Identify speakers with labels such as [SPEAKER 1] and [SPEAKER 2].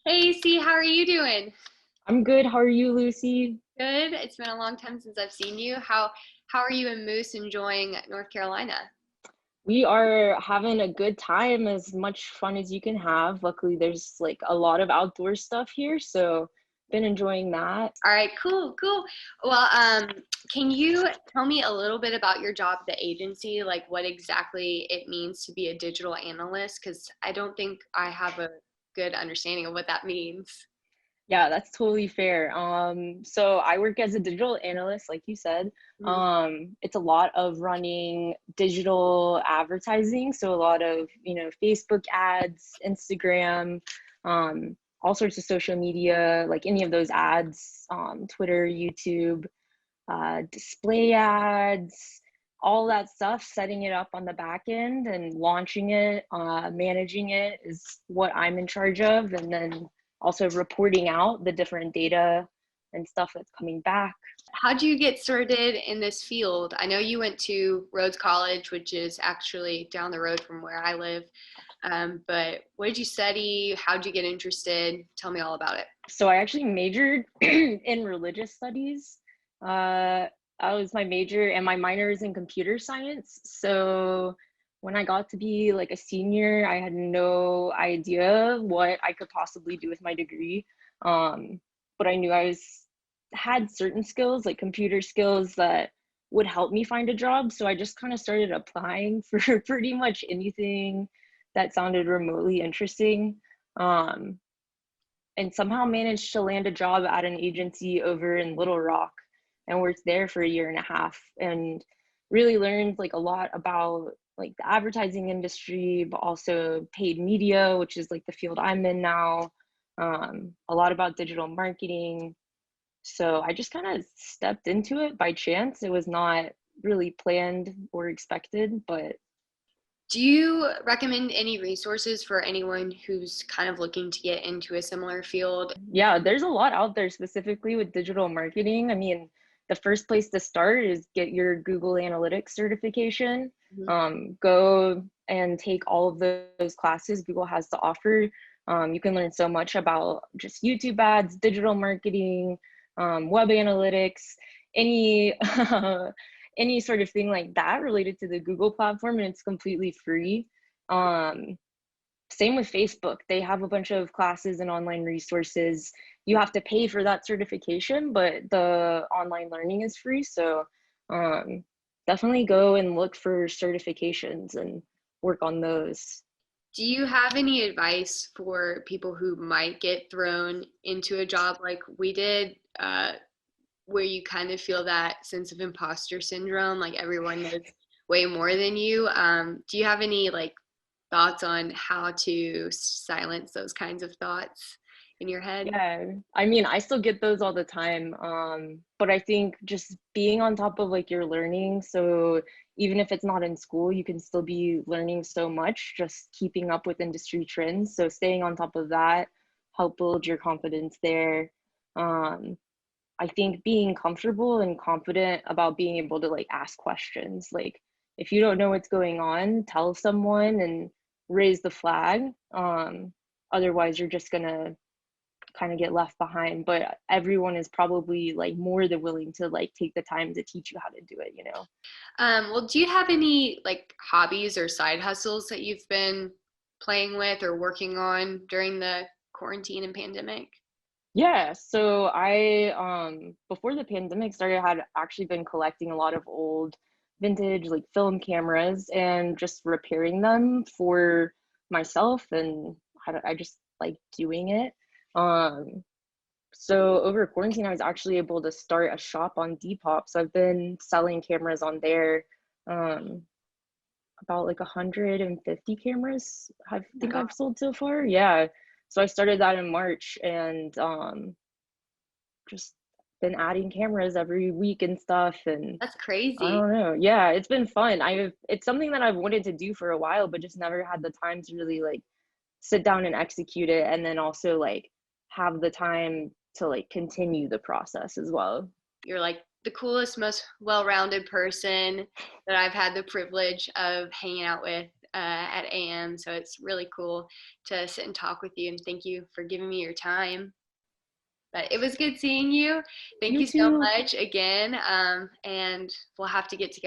[SPEAKER 1] Hey, C, how are you doing?
[SPEAKER 2] I'm good. How are you, Lucy?
[SPEAKER 1] Good. It's been a long time since I've seen you. How are you and Moose enjoying North Carolina?
[SPEAKER 2] We are having a good time, as much fun as you can have. Luckily, there's like a lot of outdoor stuff here, so been enjoying that.
[SPEAKER 1] All right, cool. Well, can you tell me a little bit about your job at the agency, like what exactly it means to be a digital analyst? Because I don't think I have a good understanding of what that means.
[SPEAKER 2] Yeah, that's totally fair. So I work as a digital analyst, like you said.
[SPEAKER 1] Mhm.
[SPEAKER 2] It's a lot of running digital advertising, so a lot of, Facebook ads, Instagram, all sorts of social media, like any of those ads, Twitter, YouTube, display ads, all that stuff, setting it up on the back end and launching it, managing it is what I'm in charge of. And then also reporting out the different data and stuff that's coming back.
[SPEAKER 1] How'd you get started in this field? I know you went to Rhodes College, which is actually down the road from where I live. But what did you study? How'd you get interested? Tell me all about it.
[SPEAKER 2] So I actually majored in religious studies. Uh, that was my major, and my minor is in computer science. So when I got to be like a senior, I had no idea what I could possibly do with my degree. But I knew had certain skills, like computer skills, that would help me find a job. So I just kind of started applying for pretty much anything that sounded remotely interesting. Um, and somehow managed to land a job at an agency over in Little Rock and worked there for a year and a half and really learned like a lot about like the advertising industry, but also paid media, which is like the field I'm in now. A lot about digital marketing. So I just kind of stepped into it by chance. It was not really planned or expected, but
[SPEAKER 1] Do you recommend any resources for anyone who's kind of looking to get into a similar field?
[SPEAKER 2] yeah, there's a lot out there specifically with digital marketing. I mean, the first place to start is get your Google Analytics certification.
[SPEAKER 1] Mhm.
[SPEAKER 2] Go and take all of those classes Google has to offer. You can learn so much about just YouTube ads, digital marketing, web analytics, any any sort of thing like that related to the Google platform, and it's completely free. Um, Same with Facebook. They have a bunch of classes and online resources. You have to pay for that certification, but the online learning is free. So um, definitely go and look for certifications and work on those.
[SPEAKER 1] Do you have any advice for people who might get thrown into a job like we did, where you kind of feel that sense of imposter syndrome, like everyone knows way more than you? Do you have any like thoughts on how to silence those kinds of thoughts in your head?
[SPEAKER 2] Yeah, I mean, I still get those all the time. But I think just being on top of like your learning, so even if it's not in school, you can still be learning so much, just keeping up with industry trends. So staying on top of that, help build your confidence there. Um, I think being comfortable and confident about being able to like ask questions. Like if you don't know what's going on, tell someone and raise the flag. Otherwise you're just gonna kind of get left behind, but everyone is probably like more than willing to like take the time to teach you how to do it, you know.
[SPEAKER 1] Well, do you have any like hobbies or side hustles that you've been playing with or working on during the quarantine and pandemic?
[SPEAKER 2] Yeah, so I before the pandemic started, I had actually been collecting a lot of old vintage like film cameras and just repairing them for myself, and I just like doing it. um so over quarantine I was actually able to start a shop on Depop, so I've been selling cameras on there. um about like 150 cameras I
[SPEAKER 1] Oh my
[SPEAKER 2] think
[SPEAKER 1] God,
[SPEAKER 2] I've sold so far. Yeah. So I started that in March, and just been adding cameras every week and stuff, and
[SPEAKER 1] that's
[SPEAKER 2] I
[SPEAKER 1] crazy.
[SPEAKER 2] don't know. Yeah, it's been fun. It's something that I've wanted to do for a while, but just never had the time to really like sit down and execute it, and then also like have the time to like continue the process as well.
[SPEAKER 1] You're like the coolest, most well-rounded person that I've had the privilege of hanging out with. at AM, so it's really cool to sit and talk with you, and thank you for giving me your time. But it was good seeing you. Thank
[SPEAKER 2] You
[SPEAKER 1] you so
[SPEAKER 2] too.
[SPEAKER 1] much again, and we'll have to get together